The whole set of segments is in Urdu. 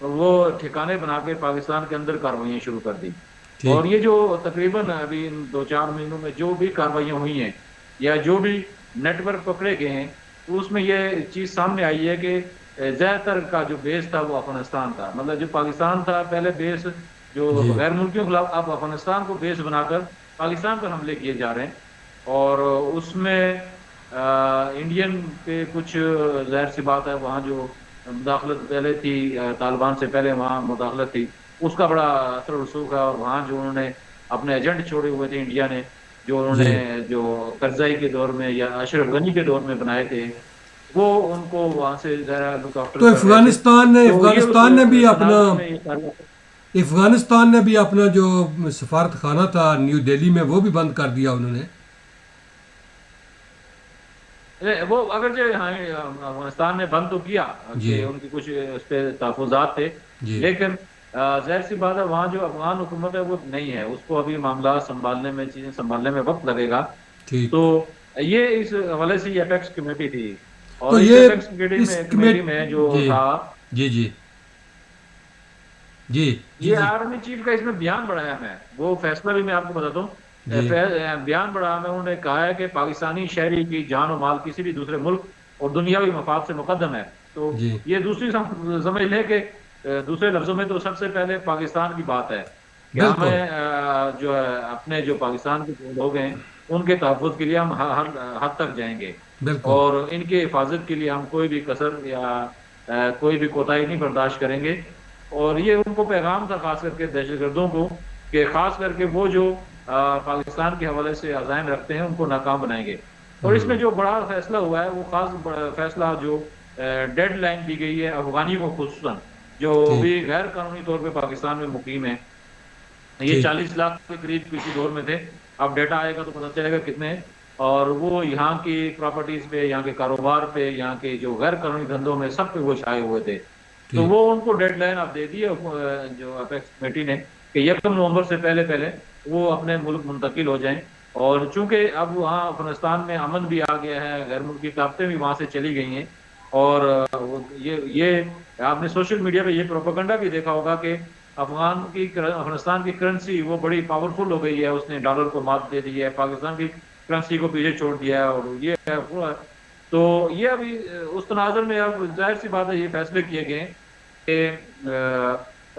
وہ ٹھکانے بنا کے پاکستان کے اندر کارروائیاں شروع کر دی. اور ٹھیک. یہ جو تقریباً ابھی ان 2-4 مہینوں میں جو بھی کارروائیاں ہوئی ہیں یا جو بھی نیٹ ورک پکڑے گئے ہیں، تو اس میں یہ چیز سامنے آئی ہے کہ زیادہ تر کا جو بیس تھا وہ افغانستان تھا. مطلب جو پاکستان تھا پہلے بیس جو جی غیر ملکیوں کے خلاف، اب افغانستان کو بیس بنا کر پاکستان پر حملے کیے جا رہے ہیں. اور اس میں انڈین پہ کچھ ظاہر سی بات ہے وہاں جو مداخلت پہلے تھی، طالبان سے پہلے وہاں مداخلت تھی، اس کا بڑا اثر و رسوخ ہے. اور وہاں جو انہوں نے اپنے ایجنٹ چھوڑے ہوئے تھے انڈیا نے، جو انہوں جی. نے جو کرزائی کے دور میں یا اشرف غنی کے دور میں بنائے تھے، وہ ان کو وہاں سے ذرا لک آفٹر تو کر رہے تھے. تو یہ افغانستان نے بھی اس اپنا تناظر میں یہ سارا جو سفارت خانہ تھا نیو دہلی میں وہ بھی بند کر دیا انہوں نے. وہ اگرچہ افغانستان نے بند تو کیا جی کہ ان کی کچھ اس پہ تحفظات تھے، جی لیکن ظاہر سی بات ہے وہاں جو افغان حکومت ہے وہ نہیں ہے، اس کو ابھی معاملات سنبھالنے میں، چیزیں سنبھالنے میں وقت لگے گا. ٹھیک. تو یہ اس حوالے سے یہ اپیکس کمیٹی تھی. تو اور اس یہ اپیکس اس کمیٹی میں جو جی تھا، جی جی جی جی یہ جی آرمی چیف کا اس میں بیان بڑا اہم ہے. وہ فیصلہ بھی میں آپ کو بتاتا ہوں. جی بیان بڑا اہم ہے. انہوں نے کہا ہے کہ پاکستانی شہری کی جان و مال کسی بھی دوسرے ملک اور دنیاوی مفاد سے مقدم ہے. تو جی یہ دوسری سمجھ لیں کہ دوسرے لفظوں میں تو سب سے پہلے پاکستان کی بات ہے کہ بالکل ہمیں جو ہے اپنے جو پاکستان کے لوگ ہیں ان کے تحفظ کے لیے ہم ہر حد تک جائیں گے، بالکل. اور ان کی حفاظت کے لیے ہم کوئی بھی کسر یا کوئی بھی کوتاہی نہیں برداشت کریں گے. اور یہ ان کو پیغام تھا خاص کر کے دہشت گردوں کو، کہ خاص کر کے وہ جو پاکستان کے حوالے سے عزائم رکھتے ہیں ان کو ناکام بنائیں گے. اور اس میں جو بڑا فیصلہ ہوا ہے وہ خاص فیصلہ جو ڈیڈ لائن دی گئی ہے افغانیوں کو خصوصاً، جو ٹھیک بھی غیر قانونی طور پہ پاکستان میں مقیم ہیں. یہ ٹھیک 40 لاکھ کے قریب کسی دور میں تھے. اب ڈیٹا آئے گا تو پتہ چلے گا کتنے ہیں. اور وہ یہاں کی پراپرٹیز پہ، یہاں کے کاروبار پہ، یہاں کے جو غیر قانونی دھندوں میں سب پہ وہ چھائے ہوئے تھے. تو ٹھیک. وہ ان کو ڈیڈ لائن اب دے دی ہے جو اپیکس کمیٹی نے، کہ 1 نومبر سے پہلے پہلے وہ اپنے ملک منتقل ہو جائیں. اور چونکہ اب وہاں افغانستان میں امن بھی آ گیا ہے، غیر ملکی طاقتیں بھی وہاں سے چلی گئی ہیں. اور یہ آپ نے سوشل میڈیا پہ یہ پروپیگنڈا بھی دیکھا ہوگا کہ افغانستان کی کرنسی وہ بڑی پاورفل ہو گئی ہے، اس نے ڈالر کو مات دے دی ہے، پاکستان کی کرنسی کو پیچھے چھوڑ دیا ہے. اور یہ ہے تو یہ ابھی اس تناظر میں اب ظاہر سی بات ہے یہ فیصلے کیے گئے کہ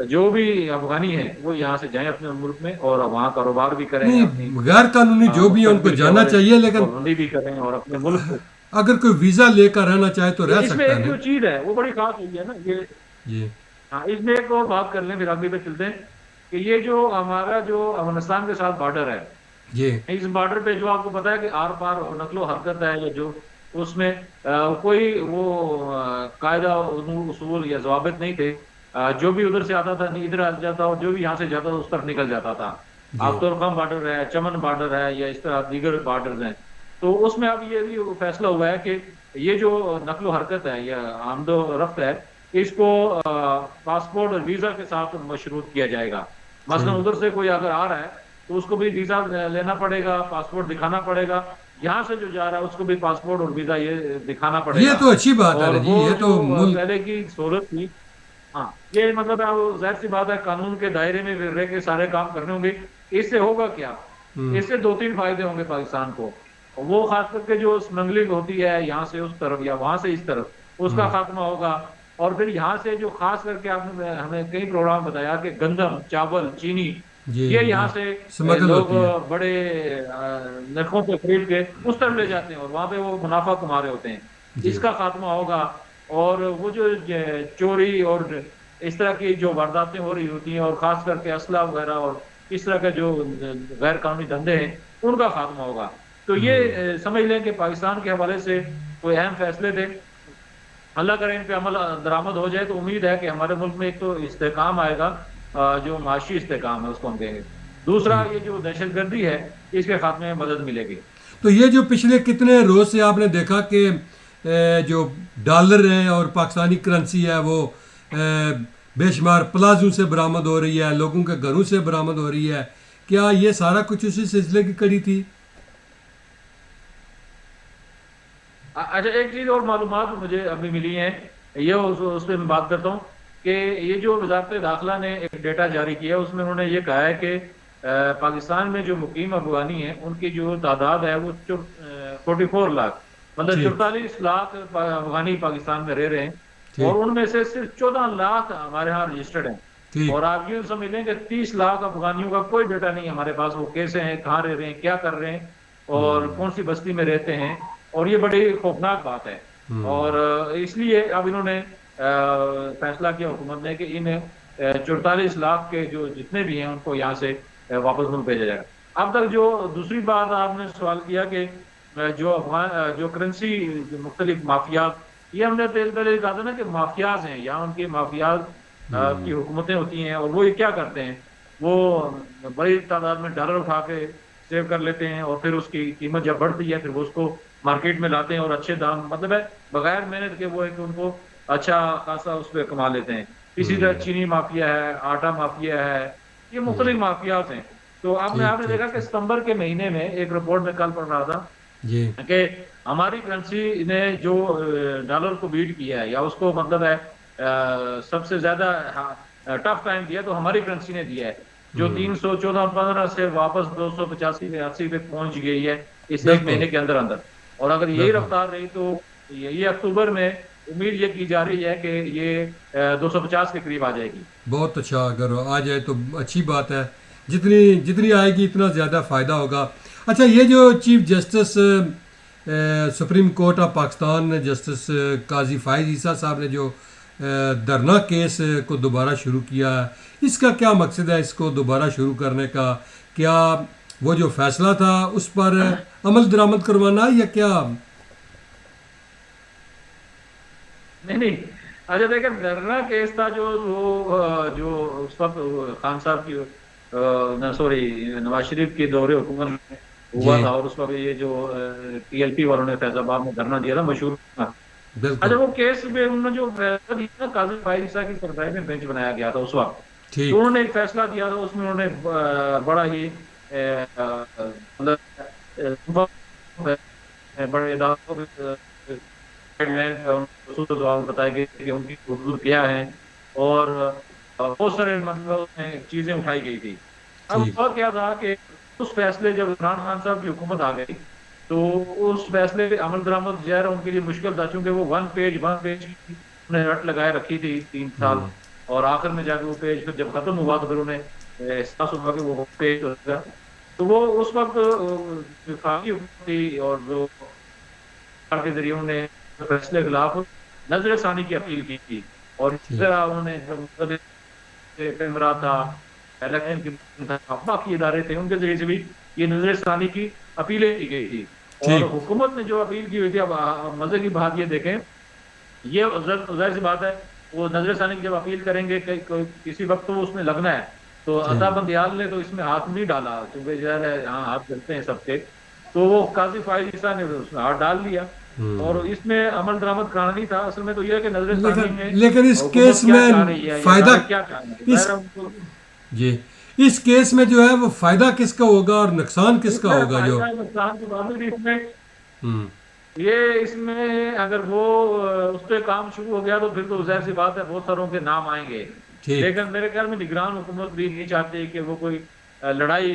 جو بھی افغانی ہیں وہ یہاں سے جائیں اپنے ملک میں، اور وہاں کاروبار بھی کریں، اپنی نہیں، غیر قانونی جو بھی ہے ان کو مستقبل کے جانا حوالے چاہیے، سے لیکن پابندی بھی کریں اور اپنے ملک کو. اگر کوئی ویزا لے کر رہنا چاہے تو رہ اس میں سکتا ہے ایک نا. جو چیز ہے وہ بڑی خاص ہوئی ہے نا یہ. جی ہاں، اس میں ایک اور بات کر لیں پھر آگے پہ چلتے ہیں کہ یہ جو ہمارا جو افغانستان کے ساتھ بارڈر ہے، جی اس بارڈر پہ جو آپ کو پتا ہے کہ آر پار نقل و حرکت ہے، یا جو اس میں کوئی وہ قاعدہ اصول یا ضوابط نہیں تھے. جو بھی ادھر سے آتا تھا ادھر آ جاتا، اور جو بھی یہاں سے جاتا تھا اس طرف نکل جاتا تھا. جی آپ تورخم بارڈر ہے، چمن بارڈر ہے، یا اس طرح دیگر بارڈرز ہیں. تو اس میں اب یہ بھی فیصلہ ہوا ہے کہ یہ جو نقل و حرکت ہے یا آمد و رفت ہے، اس کو پاسپورٹ اور ویزا کے ساتھ مشروط کیا جائے گا. مثلا ٹھیک. ادھر سے کوئی اگر آ رہا ہے تو اس کو بھی ویزا لینا پڑے گا، پاسپورٹ دکھانا پڑے گا. یہاں سے جو جا رہا ہے اس کو بھی پاسپورٹ اور ویزا یہ دکھانا پڑے یہ گا. تو اچھی بات اور ہے جی، وہ یہ جو تو ملک. پہلے کی سہولت تھی، ہاں یہ مطلب ہے وہ ظاہر سی بات ہے قانون کے دائرے میں رہ کے سارے کام کرنے ہوں گے. اس سے ہوگا کیا؟ اس سے 2-3 فائدے ہوں گے پاکستان کو. وہ خاص کر کے جو اسمگلنگ ہوتی ہے یہاں سے اس طرف یا وہاں سے اس طرف، اس کا خاتمہ ہوگا. اور پھر یہاں سے جو خاص کر کے آپ نے ہمیں کئی پروگرام بتایا کہ گندم، چاول، چینی، جی یہ جی یہاں سے سمگل لوگ ہوتی ہے. بڑے نرخوں پہ خرید کے اس طرف لے جاتے ہیں اور وہاں پہ وہ منافع کما رہے ہوتے ہیں. جی اس کا خاتمہ ہوگا. اور وہ جو چوری اور اس طرح کی جو وارداتیں ہو رہی ہوتی ہیں، اور خاص کر کے اسلحہ وغیرہ اور اس طرح کے جو غیر قانونی دھندے ہیں ان کا خاتمہ ہوگا. تو یہ سمجھ لیں کہ پاکستان کے حوالے سے کوئی اہم فیصلے تھے. اللہ کرے ان پہ عمل درآمد ہو جائے تو امید ہے کہ ہمارے ملک میں ایک تو استحکام آئے گا، جو معاشی استحکام ہے اس کو ہم کہیں گے. دوسرا ٹھیک. یہ جو دہشت گردی ہے اس کے خاتمے میں مدد ملے گی. تو یہ جو پچھلے کتنے روز سے آپ نے دیکھا کہ جو ڈالر ہے اور پاکستانی کرنسی ہے وہ بے شمار پلازوں سے برآمد ہو رہی ہے، لوگوں کے گھروں سے برآمد ہو رہی ہے، کیا یہ سارا کچھ اسی سلسلے کی کڑی تھی؟ اچھا، ایک چیز اور معلومات مجھے ابھی ملی ہیں، یہ اس پہ میں بات کرتا ہوں کہ یہ جو وزارت داخلہ نے ایک ڈیٹا جاری کیا ہے اس میں انہوں نے یہ کہا ہے کہ پاکستان میں جو مقیم افغانی ہیں ان کی جو تعداد ہے وہ 44 لاکھ، مطلب ٹھیک 44 لاکھ افغانی پاکستان میں رہ رہے ہیں، اور ٹھیک ان میں سے صرف 14 لاکھ ہمارے ہاں رجسٹرڈ ہیں۔ ٹھیک اور آپ یوں سمجھ لیں کہ 30 لاکھ افغانیوں کا کوئی ڈیٹا نہیں ہے ہمارے پاس، وہ کیسے ہیں، کہاں رہ رہے ہیں، کیا کر رہے ہیں، اور ہوں کون سی بستی میں رہتے ہیں، اور یہ بڑی خوفناک بات ہے۔ ہوں اور اس لیے اب انہوں نے فیصلہ کیا حکومت نے کہ ان 44 لاکھ کے جو جتنے بھی ہیں ان کو یہاں سے واپس ملک بھیجا جائے گا۔ اب تک جو دوسری بات آپ نے سوال کیا کہ جو کرنسی مختلف مافیات، یہ ہم نے پہلے کہا تھا نا کہ مافیاز ہیں، یہاں ان کے مافیاز کی حکومتیں ہوتی ہیں، اور وہ یہ کیا کرتے ہیں، وہ بڑی تعداد میں ڈالر اٹھا کے سیو کر لیتے ہیں، اور پھر اس کی قیمت جب بڑھتی ہے پھر وہ اس کو مارکیٹ میں لاتے ہیں اور اچھے دام، مطلب ہے بغیر محنت کے وہ ہے کہ ان کو اچھا خاصا اس پہ کما لیتے ہیں۔ اسی طرح چینی مافیا ہے، آٹا مافیا ہے، یہ مختلف مافیات ہیں۔ تو آپ ٹھیک نے ٹھیک دیکھا کہ ٹھیک ستمبر کے مہینے میں ایک رپورٹ میں کل پڑھ رہا تھا جی کہ ہماری کرنسی نے جو ڈالر کو بیٹ کیا ہے، یا اس کو مطلب ہے سب سے زیادہ ٹف ٹائم دیا تو ہماری کرنسی نے دیا ہے، جو ہوں 314-15 سے واپس 285-80 پہ پہنچ گئی ہے اس ایک بالکل مہینے کے اندر اندر۔ اور اگر یہی بالکل رفتار رہی تو یہ اکتوبر میں امید یہ کی جا رہی ہے کہ یہ 250 کے قریب آ جائے گی۔ بہت اچھا، اگر آ جائے تو اچھی بات ہے، جتنی جتنی آئے گی اتنا زیادہ فائدہ ہوگا۔ اچھا، یہ جو chief justice supreme court of Pakistan justice قاضی فائز عیسیٰ صاحب نے جو دھرنا کیس کو دوبارہ شروع کیا ہے، اس کا کیا مقصد ہے؟ اس کو دوبارہ شروع کرنے کا کیا وہ جو فیصلہ تھا اس پر عمل درآمد کروانا ہے یا کیا؟ نہیں نہیں، اچھا دیکھیں، دھرنا کیس تھا جو اس وقت خان صاحب کی سوری نواز شریف کے دور حکومت میں ہوا جی تھا، اور اس وقت یہ جو ٹی ایل پی والوں نے فیض آباد میں دھرنا دیا تھا مشہور تھا۔ بالکل اچھا، وہ کیس میں انہوں نے جو فیصلہ دیا نا، قاضی فائز عیسیٰ کی سربراہی میں بینچ بنایا گیا تھا اس وقت، تو ٹھیک انہوں نے ایک فیصلہ دیا تھا، اس میں انہوں نے بڑا ہی مطلب بڑے اداروں بتایا گیا کہ ان کی حدود کیا ہے، اور بہت سارے مطلب چیزیں اٹھائی گئی تھی۔ اب ٹھیک ہوا کیا تھا کہ اس فیصلے جب عمران خان صاحب کی حکومت آ گئی تو اس فیصلے پہ عمل درآمد ظاہر ان کے لیے مشکل تھا، چونکہ وہ ون پیج کی انہوں نے رٹ لگائے رکھی تھی 3 سال، اور آخر میں جا کے وہ پیج پھر جب ختم ہوا تو پھر انہیں احساس ہوا کہ وہ پیج ہوگا، تو وہ اس وقت وفاقی حکومت تھی، اور جو کے ذریعے انہوں نے فیصلے کے خلاف نظر ثانی کی اپیل کی تھی، اور اس ٹھیک طرح انہوں نے کیمرا تھا، الیکشن کمیشن تھا، باقی ادارے تھے، ان کے ذریعے سے بھی یہ نظر ثانی کی اپیلیں کی گئی تھی۔ اور ٹھیک حکومت نے جو اپیل کی ہوئی تھی، اب مزے کی بات یہ دیکھیں، یہ ظاہر سی بات ہے وہ نظر ثانی کی جب اپیل کریں گے کہ کسی وقت تو اس میں لگنا ہے، تو عطا ٹھیک بندیال نے تو اس میں ہاتھ نہیں ڈالا، کیونکہ ظاہر ہے یہاں ہاتھ ڈلتے ہیں سب کے، تو وہ قاضی فائز عیسیٰ نے اس میں ہاتھ ڈال لیا، اور اس میں عمل درآمد کرانا نہیں تھا۔ اصل میں تو یہ ہے کہ نظر ثانی میں لیکن اس حکومت کیس کیا میں چاہ رہی ہے یا فائدہ ادارے کیا چاہ رہے ہیں، اس ظاہر ہے ان کو جی اس کیس میں جو ہے وہ فائدہ کس کا ہوگا اور نقصان کس اس کا میں ہوگا جو فائدہ نقصان کی بات نہیں، ہوں اس میں اگر وہ اس پہ کام شروع ہو گیا تو پھر تو ظاہر سی بات ہے بہت ساروں کے نام آئیں گے، ٹھیک لیکن میرے خیال میں نگران حکومت بھی نہیں چاہتی کہ وہ کوئی لڑائی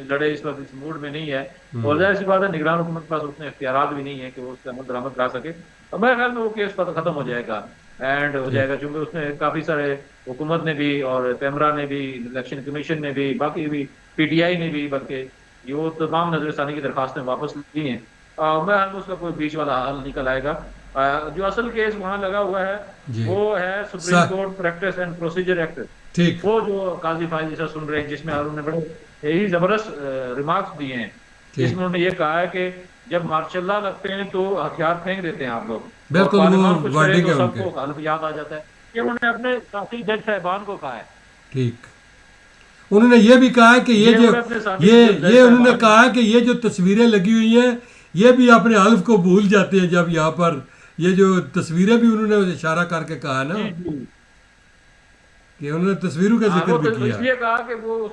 لڑے، اس وقت اس موڈ میں نہیں ہے، اور ظاہر سی بات ہے نگران حکومت کے پاس اتنے اختیارات بھی نہیں ہے کہ وہ اس سے عمل درآمد کرا سکے، اور میرے خیال میں وہ کیس ختم ہو جائے گا، اینڈ ہو ٹھیک جائے گا، چونکہ اس میں کافی سارے حکومت نے بھی، اور پیمرا نے بھی، الیکشن کمیشن نے بھی، باقی بھی پی ٹی آئی نے بھی، بلکہ یہ وہ تمام نظر ثانی کی درخواستیں واپس لی ہیں۔ میں اس کا کوئی بیچ والا حل نکل آئے گا۔ جو اصل کیس وہاں لگا ہوا ہے جی وہ ہے supreme sir court practice and procedure act, ٹھیک وہ جو قاضی فائز عیسیٰ سن رہے ہیں، جس میں انہوں نے بڑے ہی زبردست ریمارکس دیے ہیں، جس ٹھیک میں انہوں نے یہ کہا ہے کہ جب مارشاء اللہ لگتے ہیں تو ہتھیار پھینک دیتے ہیں آپ لوگ، اور بالکل وہ پارلیمان کچھ کرے ورڈنگ تو ہے ان سب کے کو حلف یاد آ جاتا ہے، یہ انہوں نے اپنے ساتھی جج صاحبان کو کہا ہے، ٹھیک انہوں نے یہ بھی کہا ہے کہ یہ انہوں نے اپنے ساتھی جج انہوں نے صاحبان کہا ہے کہ یہ جو تصویریں لگی ہوئی ہیں یہ بھی اپنے حلف کو بھول جاتے ہیں جب یہاں پر یہ جو تصویریں بھی انہوں نے اشارہ کر کے کہا نا جی جی، کہ انہوں نے تصویروں کا ذکر وہ بھی تو اس کیا لیے کہا کہ وہ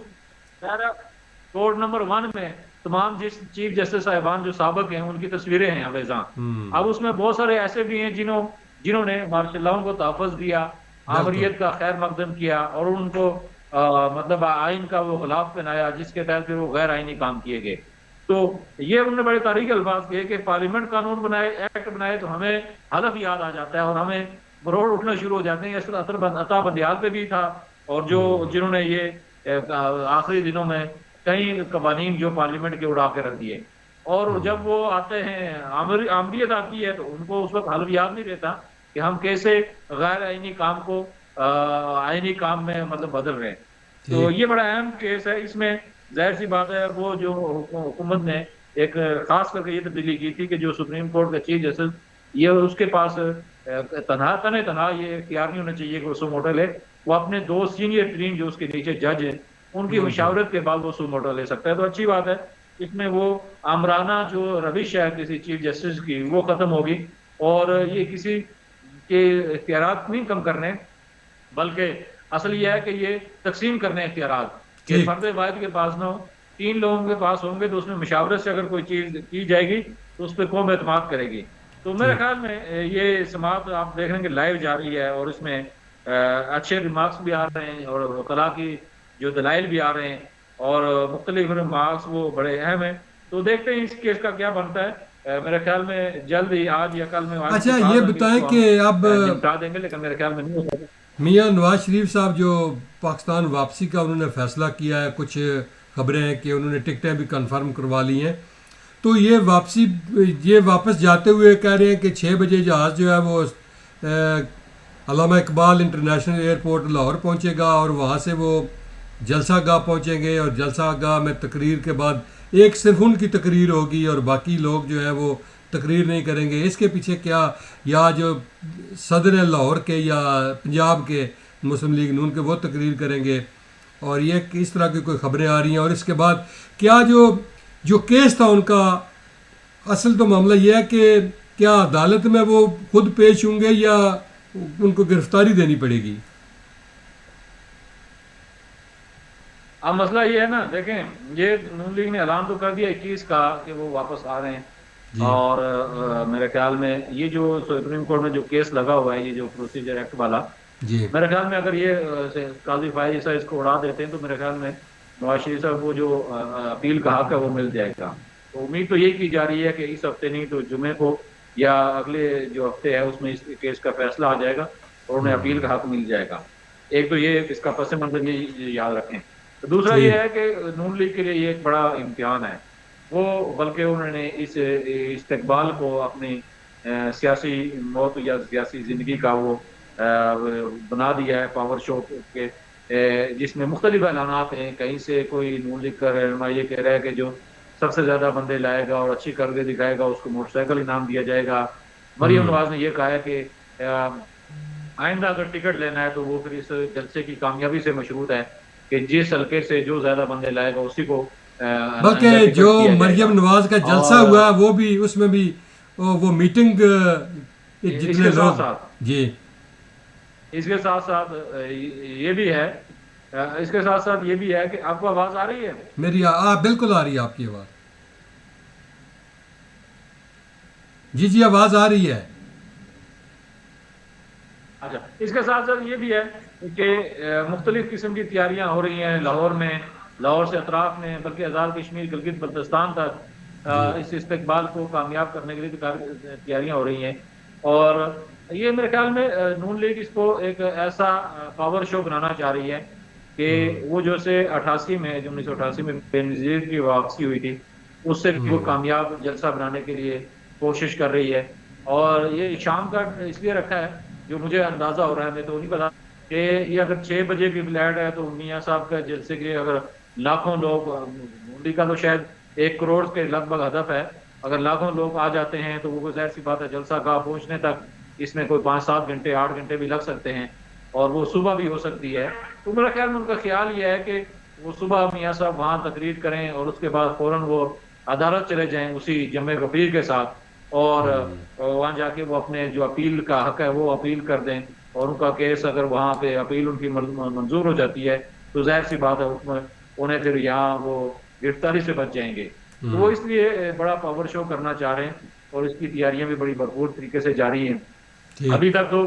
کوڈ نمبر 1 میں تمام چیف جسٹس صاحبان جو سابق ہیں ان کی تصویریں ہیں اویزاں، اب اس میں بہت سارے ایسے بھی ہیں جنہوں نے مارشاء اللہ کو تحفظ دیا، بالکل آمریت کا خیر مقدم کیا اور ان کو مطلب آئین کا وہ غلاف پہنایا جس کے تحت پھر وہ غیر آئینی کام کیے گئے. تو یہ انہوں نے بڑے تاریخی الفاظ کہے کہ پارلیمنٹ قانون بنائے، ایکٹ بنائے تو ہمیں حلف یاد آ جاتا ہے اور ہمیں بروڑ اٹھنا شروع ہو جاتے ہیں. اس طرح عطا بندیال پہ بھی تھا، اور جو جنہوں نے یہ آخری دنوں میں کئی قوانین جو پارلیمنٹ کے اڑا کے رکھ دیے. اور جب وہ آتے ہیں آمریت آتی ہے تو ان کو اس وقت حلف یاد نہیں رہتا کہ ہم کیسے غیر آئینی کام کو آئینی کام میں مطلب بدل رہے ہیں. تو ٹھیک. یہ بڑا اہم کیس ہے. اس میں ظاہر سی بات ہے وہ جو حکومت نے ایک خاص کر کے یہ تبدیلی کی تھی کہ جو سپریم کورٹ کا چیف جسٹس یہ اس کے پاس تنہا یہ اختیار نہیں ہونا چاہیے کہ وہ سو موٹو لے. وہ اپنے دو سینئر ترین جو اس کے نیچے جج ہیں ان کی مشاورت کے بعد وہ سو موٹو لے سکتا ہے. تو اچھی بات ہے. اس میں وہ آمرانہ جو روش ہے کسی چیف جسٹس کی وہ ختم ہوگی، اور یہ کسی کے اختیارات نہیں کم کرنے بلکہ اصل یہ ہے کہ یہ تقسیم کرنے اختیارات کہ ٹھیک. فرد واحد کے پاس نہ ہو، 3 لوگوں کے پاس ہوں گے تو اس میں مشاورت سے اگر کوئی چیز کی جائے گی تو اس پہ قوم اعتماد کرے گی. تو میرے ٹھیک. خیال میں یہ سماعت آپ دیکھ رہے ہیں کہ لائیو جاری ہے اور اس میں اچھے ریمارکس بھی آ رہے ہیں اور وکلاء کی جو دلائل بھی آ رہے ہیں اور مختلف ریمارکس وہ بڑے اہم ہیں. تو دیکھتے ہیں اس کیس کا کیا بنتا ہے. میرے خیال میں جلد ہی آج یا کل میں آج سے اچھا کہا یہ تھا کہ اس بتائیں کو کہ ہم اب نمٹا دیں گے، لیکن میرے خیال میں نہیں ہو سکتا. میاں نواز شریف صاحب جو پاکستان واپسی کا انہوں نے فیصلہ کیا ہے، کچھ خبریں ہیں کہ انہوں نے ٹکٹیں بھی کنفرم کروا لی ہیں، تو یہ واپس جاتے ہوئے کہہ رہے ہیں کہ 6 بجے جہاز جو ہے وہ علامہ اقبال انٹرنیشنل ایئرپورٹ لاہور پہنچے گا اور وہاں سے وہ جلسہ گاہ پہنچیں گے، اور جلسہ گاہ میں تقریر کے بعد ایک صرف ان کی تقریر ہوگی اور باقی لوگ جو ہے وہ تقریر نہیں کریں گے. اس کے پیچھے کیا، یا جو صدر ہیں لاہور کے یا پنجاب کے مسلم لیگ نون کے وہ تقریر کریں گے، اور یہ اس طرح کی کوئی خبریں آ رہی ہیں. اور اس کے بعد کیا جو کیس تھا ان کا، اصل تو معاملہ یہ ہے کہ کیا عدالت میں وہ خود پیش ہوں گے یا ان کو گرفتاری دینی پڑے گی؟ اب مسئلہ یہ ہے نا، دیکھیں یہ نون لیگ نے اعلان تو کر دیا 21 کا کہ وہ واپس آ رہے ہیں. جی اور میرے خیال میں یہ جو سپریم کورٹ میں جو کیس لگا ہوا ہے، یہ جو پروسیجر ایکٹ والا، جی میرے خیال میں اگر یہ قاضی فائز عیسیٰ اس کو اڑا دیتے ہیں تو میرے خیال میں نواز شریف صاحب کو جو اپیل کا حق ہے وہ مل جائے گا. تو امید تو یہی کی جا رہی ہے کہ اس ہفتے نہیں تو جمعے کو یا اگلے جو ہفتے ہے اس میں اس کیس کا فیصلہ آ جائے گا اور انہیں اپیل کا حق مل جائے گا. ایک تو یہ اس کا پس منظر یہ یاد رکھیں. دوسرا یہ ٹھیک. ہے کہ نون لیگ کے لیے یہ ایک بڑا امتحان ہے. وہ بلکہ انہوں نے اس استقبال کو اپنی سیاسی موت یا سیاسی زندگی کا وہ بنا دیا ہے پاور شو کے، جس میں مختلف اعلانات ہیں. کہیں سے کوئی نون لیگ کا رہنما یہ کہہ رہا ہے کہ جو سب سے زیادہ بندے لائے گا اور اچھی کارکردگی دکھائے گا اس کو موٹر سائیکل انعام دیا جائے گا. مریم نواز نے یہ کہا ہے کہ آئندہ اگر ٹکٹ لینا ہے تو وہ پھر اس جلسے کی کامیابی سے مشروط ہے کہ جس حلقے سے جو زیادہ بندے لائے گا اسی کو بلکہ ٹکٹ جو دیا جائے گا. مریم نواز کا جلسہ اور ہوا وہ بھی، اس میں بھی وہ میٹنگ اس جتنے کے لوگ. ساتھ ساتھ جی اس کے ساتھ ساتھ یہ بھی ہے، اس کے ساتھ ساتھ یہ بھی ہے کہ آپ کو آواز آ رہی ہے؟ میری بالکل آ رہی ہے آپ کی آواز. جی جی آواز آ رہی ہے. اچھا، اس کے ساتھ ساتھ یہ بھی ہے کہ مختلف قسم کی تیاریاں ہو رہی ہیں لاہور میں، لاہور سے اطراف میں، بلکہ آزاد کشمیر گلگت بلتستان تک جی اس استقبال کو کامیاب کرنے کے لیے تیاریاں ہو رہی ہیں. اور یہ میرے خیال میں نون لیگ اس کو ایک ایسا پاور شو بنانا چاہ رہی ہے کہ وہ جو سے 88 میں، جو 1988 میں بے نظیر کی واپسی ہوئی تھی، اس سے وہ کامیاب جلسہ بنانے کے لیے کوشش کر رہی ہے. اور یہ شام کا اس لیے رکھا ہے، جو مجھے اندازہ ہو رہا ہے، میں تو نہیں پتا کہ یہ اگر 6 بجے کی فلائٹ ہے تو میاں صاحب کا جلسے کے اگر لاکھوں لوگ، منڈی کا تو شاید 1 کروڑ کے لگ بھگ ہدف ہے، اگر لاکھوں لوگ آ جاتے ہیں تو وہ ظاہر سی بات ہے جلسہ گاہ پہنچنے تک اس میں کوئی 5-7 گھنٹے 8 گھنٹے بھی لگ سکتے ہیں، اور وہ صبح بھی ہو سکتی ہے. تو میرا خیال میں ان کا خیال یہ ہے کہ وہ صبح میاں صاحب وہاں تقریر کریں اور اس کے بعد فوراً وہ عدالت چلے جائیں اسی جمع غفیر کے ساتھ، اور وہاں جا کے وہ اپنے جو اپیل کا حق ہے وہ اپیل کر دیں. اور ان کا کیس اگر وہاں پہ اپیل ان کی منظور ہو جاتی ہے تو ظاہر سی بات ہے اس میں انہیں پھر یہاں وہ گرفتاری سے بچ جائیں گے. تو وہ اس لیے بڑا پاور شو کرنا چاہ رہے ہیں اور اس کی تیاریاں بھی بڑی بھرپور طریقے سے جاری ہیں. ٹھیک. ابھی تک تو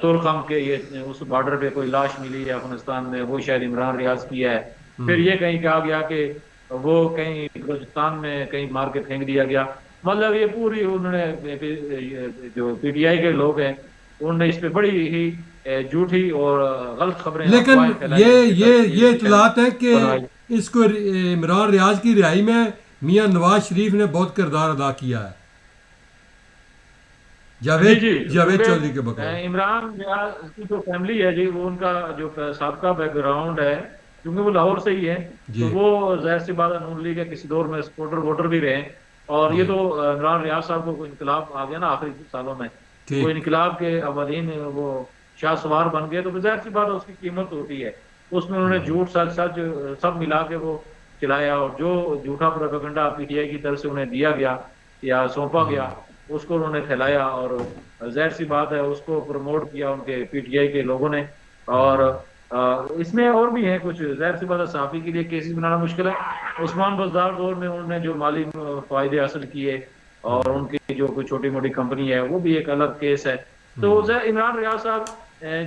تورخم کے یہ اس بارڈر پہ کوئی لاش ملی ہے افغانستان میں، وہ شاید عمران ریاض کی ہے. پھر یہ کہیں کہا گیا کہ وہ کہیں بلوچستان میں کہیں مار کے پھینک دیا گیا. مطلب یہ پوری انہوں نے جو پی ٹی آئی کے لوگ ہیں انہوں نے اس پہ بڑی ہی جھوٹی اور غلط خبریں لیکن افواہیں پھیلائی یہ اطلاعات ہیں کہ بنوائی. اس کو عمران ریاض کی رہائی میں میاں نواز شریف نے بہت کردار ادا کیا ہے جی جاوید چودھری کے کیونکہ بغیر. عمران ریاض کی جو فیملی ہے جی، وہ ان کا جو سابقہ بیک گراؤنڈ ہے کیونکہ وہ لاہور سے ہی ہے، تو جی وہ ظاہر سی بات ہے نون لیگ کے کسی دور میں سپورٹر ووٹر بھی رہے. اور یہ جی تو عمران ریاض صاحب کو انقلاب آ گیا نا آخری سالوں میں، وہ ٹھیک. انقلاب کے اولین وہ شاہ سوار بن گئے، تو ظاہر سی بات ہے اس کی قیمت ہوتی ہے. اس میں انہوں نے جھوٹ سچ سچ سب ملا کے وہ چلایا، اور جو جھوٹا پروپیگنڈا پی ٹی آئی کی طرف سے انہیں دیا گیا یا سونپا گیا اس کو انہوں نے پھیلایا، اور ظاہر سی بات ہے اس کو پروموٹ کیا ان کے پی ٹی آئی کے لوگوں نے. اور اس میں اور بھی ہیں کچھ، ظاہر سی بات ہے صحافی کے لیے کیسز بنانا مشکل ہے. عثمان بزدار دور میں انہوں نے جو مالی فائدے حاصل کیے اور ان کی جو کوئی چھوٹی موٹی کمپنی ہے وہ بھی ایک الگ کیس ہے. تو عمران ریاض صاحب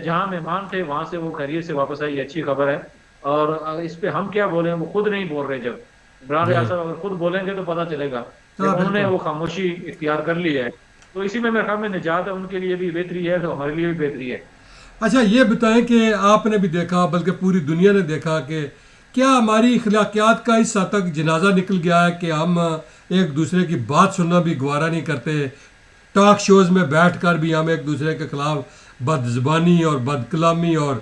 جہاں مہمان تھے وہاں سے وہ خیریت سے واپس آئی، اچھی خبر ہے. اور اس پہ ہم کیا بولیں، وہ خود نہیں بول رہے. جب عمران جی ریاض صاحب اگر خود بولیں گے تو پتہ چلے گا، ہاں لیکن انہوں نے بالکل. وہ خاموشی اختیار کر لی ہے. تو اسی میں میرے خیال میں نجات ہے، ان کے لیے بھی بہتری ہے تو ہمارے لیے بھی بہتری ہے. اچھا یہ بتائیں کہ آپ نے بھی دیکھا بلکہ پوری دنیا نے دیکھا کہ کیا ہماری اخلاقیات کا اس حد تک جنازہ نکل گیا ہے کہ ہم ایک دوسرے کی بات سننا بھی گوارا نہیں کرتے. ٹاک شوز میں بیٹھ کر بھی ہم ایک دوسرے کے خلاف بد زبانی اور بد کلامی اور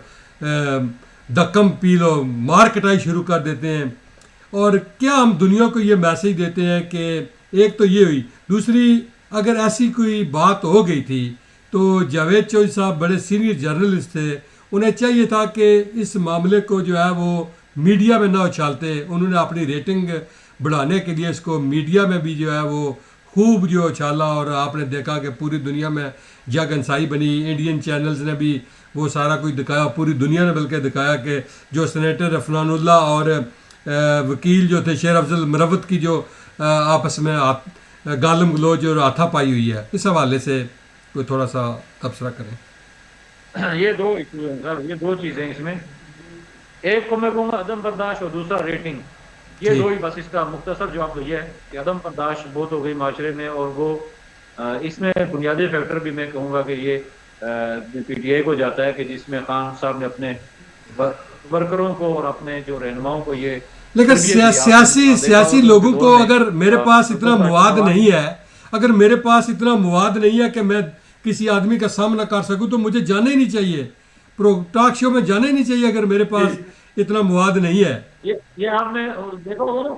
دکم پیلو مار کٹائی شروع کر دیتے ہیں. اور کیا ہم دنیا کو یہ میسیج دیتے ہیں کہ ایک تو یہ ہوئی، دوسری اگر ایسی کوئی بات ہو گئی تھی تو جاوید چودھری صاحب بڑے سینئر جرنلسٹ تھے، انہیں چاہیے تھا کہ اس معاملے کو جو ہے وہ میڈیا میں نہ اچھالتے. انہوں نے اپنی ریٹنگ بڑھانے کے لیے اس کو میڈیا میں بھی جو ہے وہ خوب جو اچھالا، اور آپ نے دیکھا کہ پوری دنیا میں جگ ہنسائی بنی. انڈین چینلز نے بھی وہ سارا کچھ دکھایا، پوری دنیا نے بلکہ دکھایا کہ جو سینیٹر عفنان اللہ اور وکیل جو تھے شیر افضل مروت کی جو آپس میں گالم گلوچ اور ہاتھا پائی ہوئی ہے. اس حوالے سے کوئی تھوڑا سا تبصرہ کریں. یہ دو چیزیں اس میں، ایک کو میں کہوں گا عدم برداشت اور دوسرا ریٹنگ. یہ دو ٹھیک. ہی بس اس کا مختصر جواب تو یہ ہے کہ عدم برداشت بہت ہو گئی معاشرے میں، اور وہ اس میں بنیادی فیکٹر بھی میں کہوں گا کہ یہ پی ٹی آئی کو جاتا ہے کہ جس میں خان صاحب نے اپنے ورکروں کو اور اپنے جو رہنماؤں کو یہ لیکن تربیت دی. آپ نے دیکھا سیاسی ہوگا کہ ان کے لوگوں دور کو میں اگر میرے پاس اتنا پروفیسر مواد نواز، نہیں ہے، اگر میرے پاس اتنا مواد نہیں ہے کہ میں کسی آدمی کا سامنا کر سکوں تو مجھے جانا ہی نہیں چاہیے، ٹاک شو میں جانا ہی نہیں چاہیے اگر میرے پاس اتنا مواد نہیں ہے. یہ آپ نے دیکھا ہوگا نا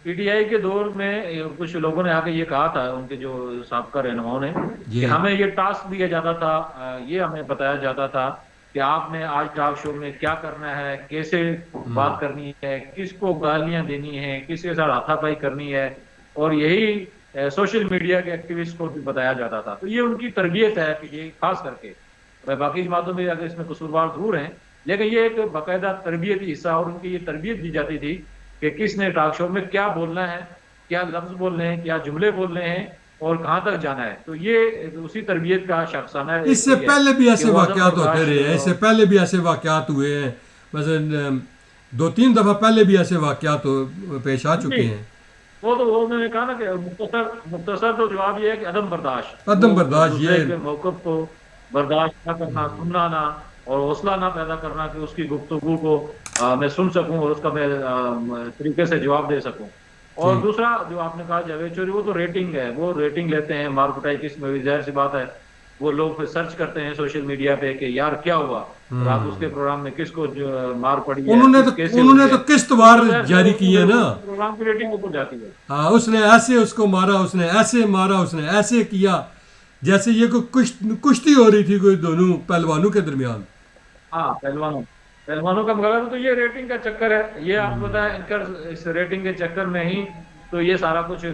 پی ٹی آئی کے دور میں کچھ لوگوں نے آ کے یہ کہا تھا، ان کے جو سابقہ رہنماؤں نے، کہ جی ہمیں یہ ٹاسک دیا جاتا تھا، یہ ہمیں بتایا جاتا تھا کہ آپ نے آج ٹاک شو میں کیا کرنا ہے، کیسے بات کرنی ہے، کس کو گالیاں دینی ہے، کس کے ساتھ ہاتھا پائی کرنی ہے. اور یہی سوشل میڈیا کے ایکٹیوسٹ کو بھی بتایا جاتا تھا. تو یہ ان کی تربیت ہے کہ یہ خاص کر کے باقی باتوں میں اگر اس میں قصوروار ضرور ہیں، لیکن یہ ایک باقاعدہ تربیتی حصہ، اور ان کی یہ تربیت دی جاتی تھی کہ کس نے ٹاک شو میں کیا بولنا ہے، کیا لفظ بولنے ہیں، کیا جملے بولنے ہیں، اور کہاں تک جانا ہے. تو یہ اسی تربیت کا شخصانہ ایک اس تو سے یہ ہے پہلے بھی کہ ایسے وہ عدم واقعات ہوتے برداشت. رہے ہیں، اس سے پہلے بھی ایسے واقعات ہوئے ہیں، مثلا 2-3 دفعہ پہلے بھی ایسے واقعات پیش آ جی چکے ہیں. وہ میں نے کہا نا کہ مختصر تو جواب یہ ہے کہ عدم برداشت، عدم وہ برداشت دوسرے یہ کے موقف کو برداشت نہ کرنا، سننا نہ، اور حوصلہ نہ پیدا کرنا کہ اس کی گفتگو کو میں سن سکوں اور اس کا میں طریقے سے جواب دے سکوں. اور ٹھیک. دوسرا جو آپ نے کہا جاوید چودھری، وہ تو ریٹنگ ہے، وہ ریٹنگ لیتے ہیں، مار پٹائی کس میں بھی ظاہر سی بات ہے. وہ لوگ پھر سرچ کرتے ہیں سوشل میڈیا پہ کہ یار کیا ہوا رات اس کے پروگرام میں، کس کو جو مار پڑی ہے، کس کیسے انہوں نے ہوئی تو ہے. قسط تو وار وہ ظاہر جاری سے کی ہے پھر نا. اس پروگرام کی ریٹنگ اوپر جاتی ہے. ہاں اس نے ایسے اس کو مارا، اس نے ایسے مارا، اس نے ایسے کیا، جیسے یہ کوئی کشتی ہو رہی تھی کوئی دونوں پہلوانوں کے درمیان. ہاں پہلوانوں کا مقابلہ. تو یہ ریٹنگ کا چکر ہے. یہ آپ کو بتائیں ان کا اس ریٹنگ کے چکر میں ہی تو یہ سارا کچھ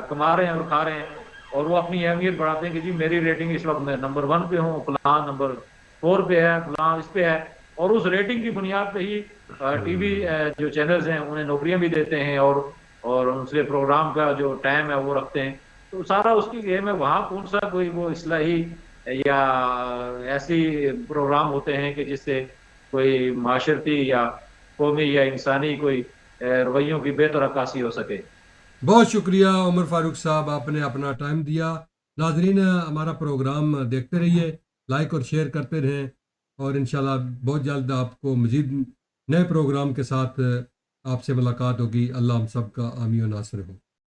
کما رہے ہیں اور کھا رہے ہیں، اور وہ اپنی اہمیت بڑھاتے ہیں کہ جی میری ریٹنگ اس وقت میں نمبر 1 پہ ہوں، فلاں نمبر 4 پہ ہے، فلاں اس پہ ہے. اور اس ریٹنگ کی بنیاد پہ ہی ٹی وی جو چینلز ہیں انہیں نوکریاں بھی دیتے ہیں، اور ان سے پروگرام کا جو ٹائم ہے وہ رکھتے ہیں. تو سارا اس کی گیم ہے. وہاں کون سا کوئی وہ اصلاحی یا ایسی پروگرام ہوتے ہیں کہ جس سے کوئی معاشرتی یا قومی یا انسانی کوئی رویوں کی بہتر عکاسی ہو سکے. بہت شکریہ عمر فاروق صاحب، آپ نے اپنا ٹائم دیا. ناظرین ہمارا پروگرام دیکھتے رہیے، لائک اور شیئر کرتے رہیں، اور انشاءاللہ بہت جلد آپ کو مزید نئے پروگرام کے ساتھ آپ سے ملاقات ہوگی. اللہ ہم سب کا حامی و ناصر ہو.